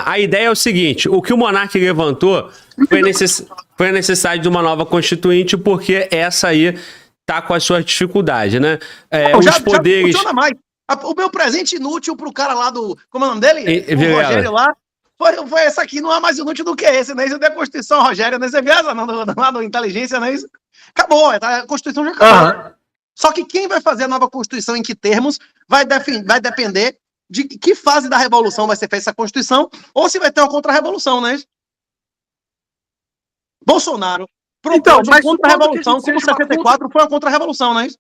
A ideia é o seguinte, o que o Monark levantou foi a necessidade de uma nova constituinte, porque essa aí tá com as suas dificuldades, né? Os poderes... Já funciona mais. O meu presente inútil pro cara lá do... Como é o nome dele? O Rogério lá. Foi essa aqui, não é mais inútil do que esse, né? Isso é a Constituição, Rogério, né? Você vê essa lá do Inteligência, não é isso? Acabou, a Constituição já acabou. Só que quem vai fazer a nova Constituição, em que termos, vai depender de que fase da Revolução vai ser feita essa Constituição, ou se vai ter uma contra-revolução, né? Bolsonaro propôs uma contra-revolução, como 74 foi uma contra-revolução, não é isso?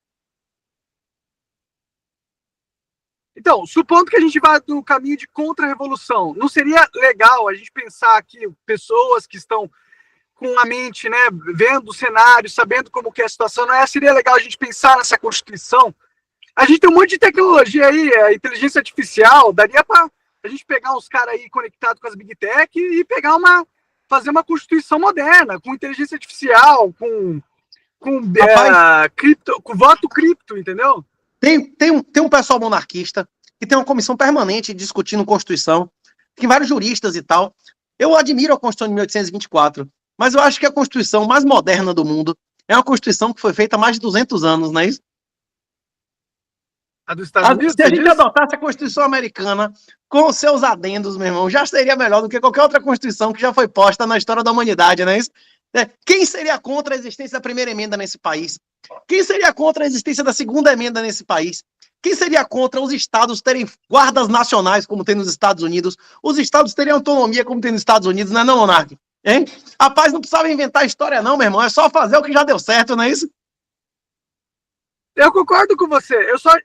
Então, supondo que a gente vá no caminho de contra-revolução, não seria legal a gente pensar que pessoas que estão com a mente, né, vendo o cenário, sabendo como que é a situação, seria legal a gente pensar nessa Constituição? A gente tem um monte de tecnologia aí, a inteligência artificial, daria para a gente pegar uns caras aí conectados com as Big Tech e fazer uma Constituição moderna, com inteligência artificial, com voto cripto, entendeu? Tem um pessoal monarquista que tem uma comissão permanente discutindo Constituição, tem vários juristas e tal. Eu admiro a Constituição de 1824, mas eu acho que a Constituição mais moderna do mundo é uma Constituição que foi feita há mais de 200 anos, não é isso? A dos Estados Unidos? Se a gente adotasse a Constituição americana com os seus adendos, meu irmão, já seria melhor do que qualquer outra Constituição que já foi posta na história da humanidade, não é isso? Quem seria contra a existência da primeira emenda nesse país? Quem seria contra a existência da segunda emenda nesse país? Quem seria contra os estados terem guardas nacionais, como tem nos Estados Unidos? Os estados teriam autonomia, como tem nos Estados Unidos, não é não, Monark? Hein? Rapaz, não precisava inventar história não, meu irmão. É só fazer o que já deu certo, não é isso? Eu concordo com você.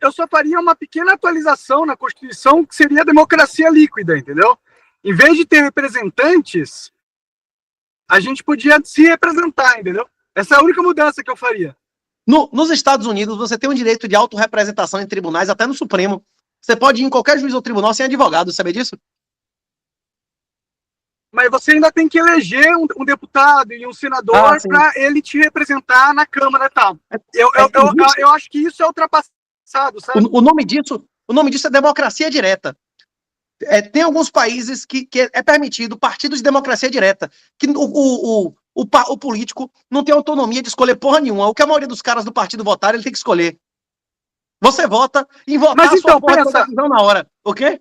Eu só faria uma pequena atualização na Constituição, que seria a democracia líquida, entendeu? Em vez de ter representantes, a gente podia se representar, entendeu? Essa é a única mudança que eu faria. Nos Estados Unidos, você tem um direito de autorrepresentação em tribunais, até no Supremo. Você pode ir em qualquer juiz ou tribunal sem advogado, sabe disso? Mas você ainda tem que eleger um deputado e um senador para ele te representar na Câmara e tal. Eu acho que isso é ultrapassado, sabe? O nome disso é democracia direta. Tem alguns países que é permitido partidos de democracia direta, que o político não tem autonomia de escolher porra nenhuma. O que a maioria dos caras do partido votaram, ele tem que escolher. Você vota e votar mas então, a sua decisão na hora, ok?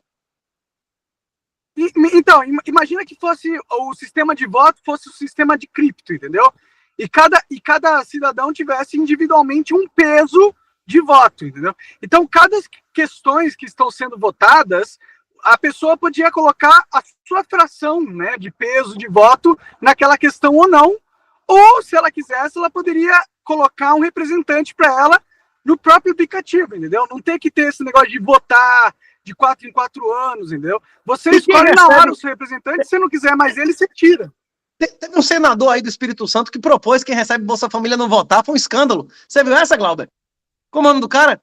Então, imagina que fosse o sistema de voto fosse o sistema de cripto, entendeu? E cada cidadão tivesse individualmente um peso de voto, entendeu? Então, cada questões que estão sendo votadas, a pessoa podia colocar a sua fração, né, de peso de voto naquela questão ou não, ou se ela quisesse, ela poderia colocar um representante para ela no próprio aplicativo, entendeu? Não tem que ter esse negócio de votar de 4 em 4 anos, entendeu? Você escolhe na hora o seu representante, se você não quiser mais ele, você tira. Teve um senador aí do Espírito Santo que propôs que quem recebe Bolsa Família não votar, foi um escândalo. Você viu essa, Glauber? Como é o nome do cara?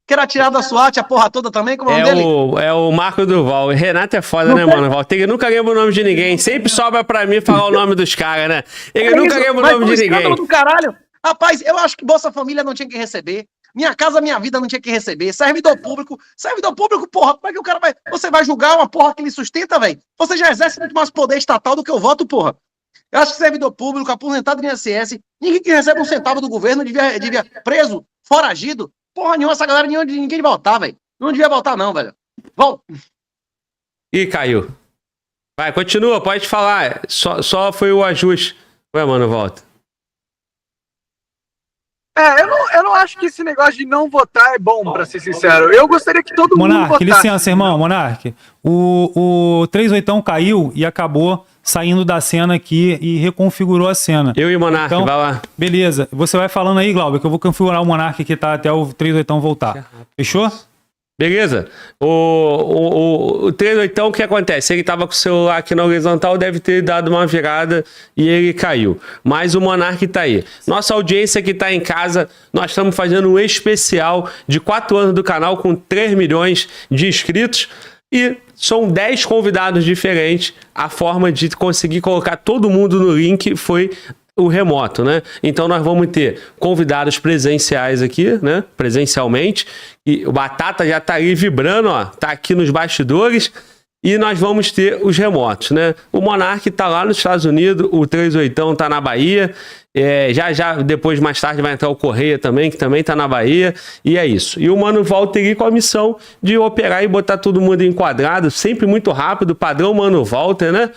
Que era tirado da SWAT, a porra toda também, como é o nome dele? É o Marco Duval. O Renato é foda, né, mano? Valteiro nunca lembra o nome de ninguém. Sempre sobra pra mim falar o nome dos caras, né? Ele nunca lembra o nome de ninguém. Do caralho. Rapaz, eu acho que Bolsa Família não tinha que receber. Minha Casa Minha Vida não tinha que receber. Servidor público, porra, como é que o cara vai... Você vai julgar uma porra que ele sustenta, velho? Você já exerce muito mais poder estatal do que o voto, porra. Eu acho que servidor público, aposentado em INSS, ninguém que recebe um centavo do governo devia preso, foragido. Porra nenhuma, essa galera ninguém devia votar, velho. Não devia votar não, velho. Volta. Ih, caiu. Vai, continua, pode falar. Só foi o ajuste. Ué, mano, volta. Eu não acho que esse negócio de não votar é bom, pra ser sincero. Eu gostaria que todo mundo votasse. Licença, irmão, Monark. O 38 caiu e acabou saindo da cena aqui e reconfigurou a cena. Eu e o Monark, então, vai lá. Beleza. Você vai falando aí, Glauber, que eu vou configurar o Monark que tá até o 38 voltar. Fechou? Beleza? O 38, o que acontece? Ele tava com o celular aqui na horizontal, deve ter dado uma virada e ele caiu. Mas o Monark tá aí. Nossa audiência que tá em casa, nós estamos fazendo um especial de 4 anos do canal com 3 milhões de inscritos. E são 10 convidados diferentes. A forma de conseguir colocar todo mundo no link foi o remoto, né? Então nós vamos ter convidados presenciais aqui, né? Presencialmente. E o Batata já tá aí vibrando, ó. Tá aqui nos bastidores. e nós vamos ter os remotos, né? O Monark está lá nos Estados Unidos, o 38 está na Bahia, depois, mais tarde, vai entrar o Correia também, que também está na Bahia, e é isso. E o Mano Walter aí com a missão de operar e botar todo mundo enquadrado, sempre muito rápido, padrão Mano Walter, né?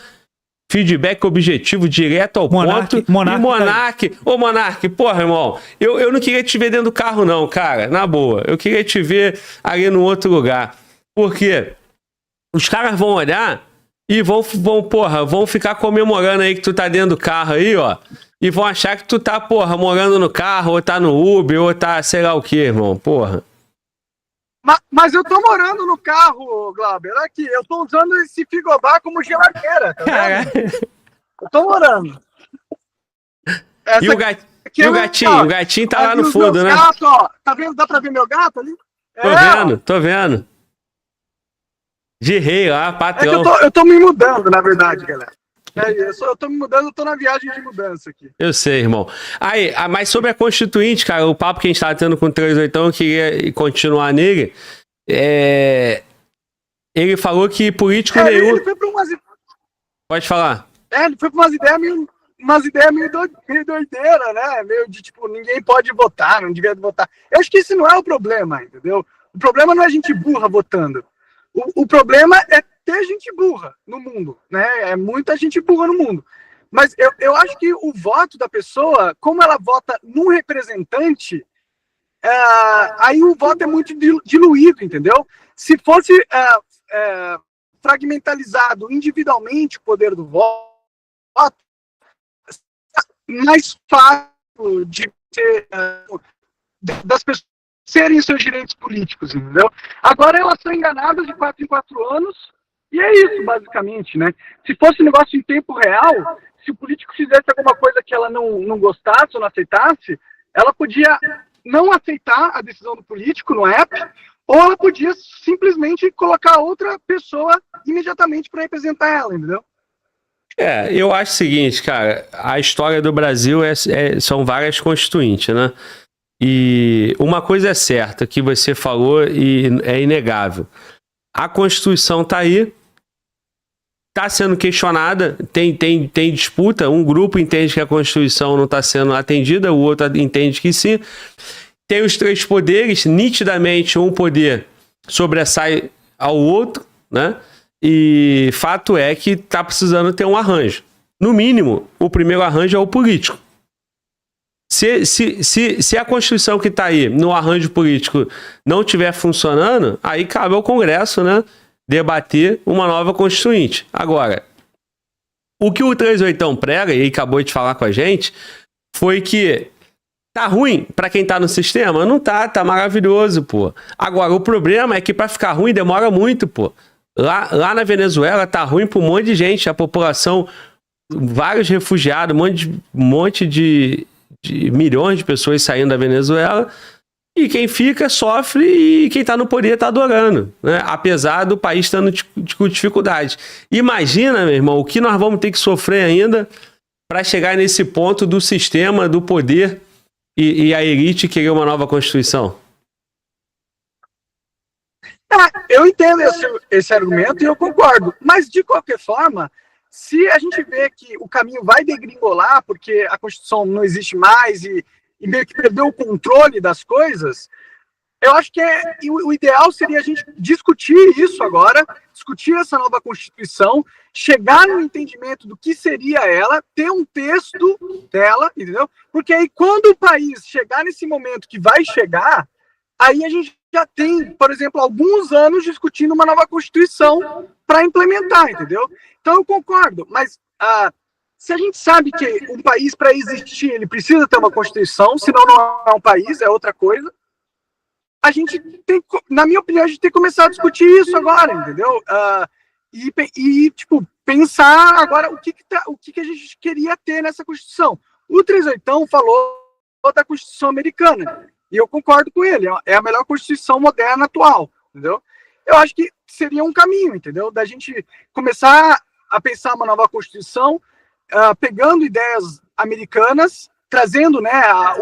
Feedback objetivo, direto ao ponto. Monark. Ô, Monark, porra, irmão, eu não queria te ver dentro do carro, não, cara, na boa. Eu queria te ver ali no outro lugar. Por quê? Os caras vão olhar e vão ficar comemorando aí que tu tá dentro do carro aí, ó. E vão achar que tu tá, porra, morando no carro, ou tá no Uber, ou tá sei lá o que, irmão, porra. Mas eu tô morando no carro, Glauber. Aqui, eu tô usando esse frigobar como geladeira, tá vendo? Eu tô morando. E o gatinho tá lá no fundo, né? Gatos, ó. Tá vendo? Dá pra ver meu gato ali? Tô vendo. De rei lá, patrão. É que eu tô me mudando, na verdade, galera. Eu tô me mudando, eu tô na viagem de mudança aqui. Eu sei, irmão. Aí, mas sobre a Constituinte, cara, o papo que a gente tava tendo com o 38, eu queria continuar nele. Ele falou que político nenhum... Ele foi pra umas... Pode falar. Ele foi pra umas ideias meio doideira, né? Meio de, tipo, ninguém pode votar, não devia votar. Eu acho que esse não é o problema, entendeu? O problema não é gente burra votando. O problema é ter gente burra no mundo, né? É muita gente burra no mundo. Mas eu acho que o voto da pessoa, como ela vota num representante, aí o voto é muito diluído, entendeu? Se fosse fragmentalizado individualmente o poder do voto, mais fácil de ser, das pessoas serem seus direitos políticos, entendeu? Agora elas são enganadas de 4 em 4 anos, e é isso, basicamente, né? Se fosse um negócio em tempo real, se o político fizesse alguma coisa que ela não gostasse ou não aceitasse, ela podia não aceitar a decisão do político no app, ou ela podia simplesmente colocar outra pessoa imediatamente para representar ela, entendeu? Eu acho o seguinte, cara, a história do Brasil são várias constituintes, né? E uma coisa é certa, que você falou e é inegável. A Constituição está aí, está sendo questionada, tem disputa, um grupo entende que a Constituição não está sendo atendida, o outro entende que sim. Tem os 3 poderes, nitidamente um poder sobressai ao outro, né? E fato é que está precisando ter um arranjo. No mínimo, o primeiro arranjo é o político. Se a Constituição que está aí no arranjo político não estiver funcionando, aí cabe ao Congresso, né, debater uma nova Constituinte. Agora, o que o 38 prega, e acabou de falar com a gente, foi que tá ruim para quem tá no sistema? Não tá maravilhoso, pô. Agora, o problema é que para ficar ruim demora muito, pô. Lá na Venezuela tá ruim para um monte de gente, a população, vários refugiados, um monte de milhões de pessoas saindo da Venezuela, e quem fica sofre e quem está no poder está adorando, né? Apesar do país estando com dificuldade. Imagina, meu irmão, o que nós vamos ter que sofrer ainda para chegar nesse ponto do sistema, do poder e a elite querer uma nova Constituição. Eu entendo esse argumento e eu concordo, mas de qualquer forma, se a gente vê que o caminho vai degringolar porque a Constituição não existe mais e meio que perdeu o controle das coisas, eu acho que o ideal seria a gente discutir isso agora, discutir essa nova Constituição, chegar no entendimento do que seria ela, ter um texto dela, entendeu? Porque aí quando o país chegar nesse momento que vai chegar, aí a gente já tem, por exemplo, alguns anos discutindo uma nova Constituição para implementar, entendeu? Então eu concordo, mas se a gente sabe que um país, para existir, ele precisa ter uma Constituição, senão não é um país, é outra coisa, a gente tem, na minha opinião, a gente tem que começar a discutir isso agora, entendeu? E tipo, pensar agora o que a gente queria ter nessa Constituição. O 38 falou da Constituição americana, e eu concordo com ele, é a melhor Constituição moderna atual, entendeu? Eu acho que seria um caminho, entendeu? Da gente começar a pensar uma nova Constituição, pegando ideias americanas, trazendo, né,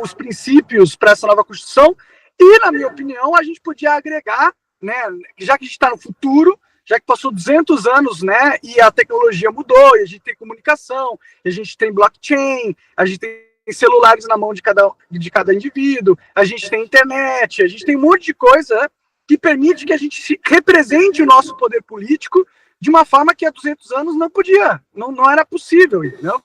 os princípios para essa nova Constituição, e, na minha opinião, a gente podia agregar, né, já que a gente está no futuro, já que passou 200 anos, né, e a tecnologia mudou, e a gente tem comunicação, e a gente tem blockchain, a gente tem celulares na mão de cada indivíduo, a gente tem internet, a gente tem um monte de coisa, né, que permite que a gente represente o nosso poder político de uma forma que há 200 anos não podia, não era possível, entendeu?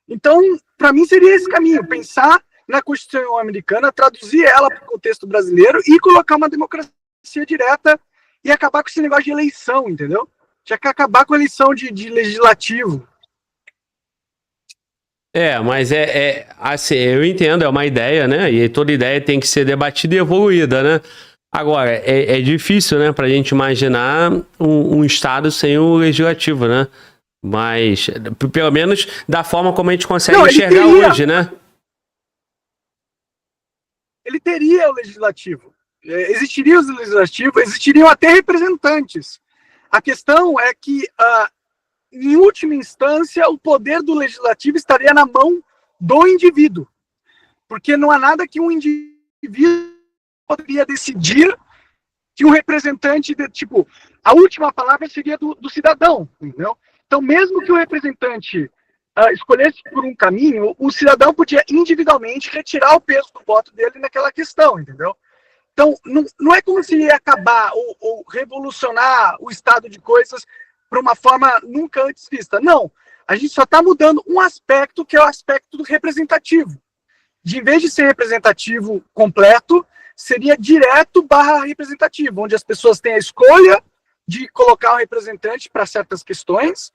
Então, para mim seria esse caminho, pensar na Constituição americana, traduzir ela para o contexto brasileiro e colocar uma democracia direta e acabar com esse negócio de eleição, entendeu? Já que acabar com a eleição de legislativo. Mas assim, eu entendo, é uma ideia, né? E toda ideia tem que ser debatida e evoluída, né? Agora, é difícil, né, pra gente imaginar um Estado sem o legislativo, né? Mas, pelo menos, da forma como a gente consegue enxergar hoje, né? Ele teria o legislativo. Existiria o legislativo, existiriam até representantes. A questão é que, em última instância, o poder do legislativo estaria na mão do indivíduo. Porque não há nada que um indivíduo poderia decidir que um representante, a última palavra seria do cidadão, entendeu? Então, mesmo que o representante escolhesse por um caminho, o cidadão podia individualmente retirar o peso do voto dele naquela questão, entendeu? Então, não é como se ia acabar ou revolucionar o estado de coisas para uma forma nunca antes vista. Não, a gente só está mudando um aspecto, que é o aspecto do representativo. Em vez de ser representativo completo, seria direto / representativo, onde as pessoas têm a escolha de colocar o representante para certas questões,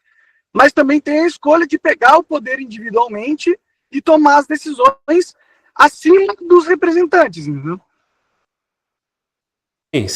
mas também tem a escolha de pegar o poder individualmente e tomar as decisões acima dos representantes, entendeu? Sim.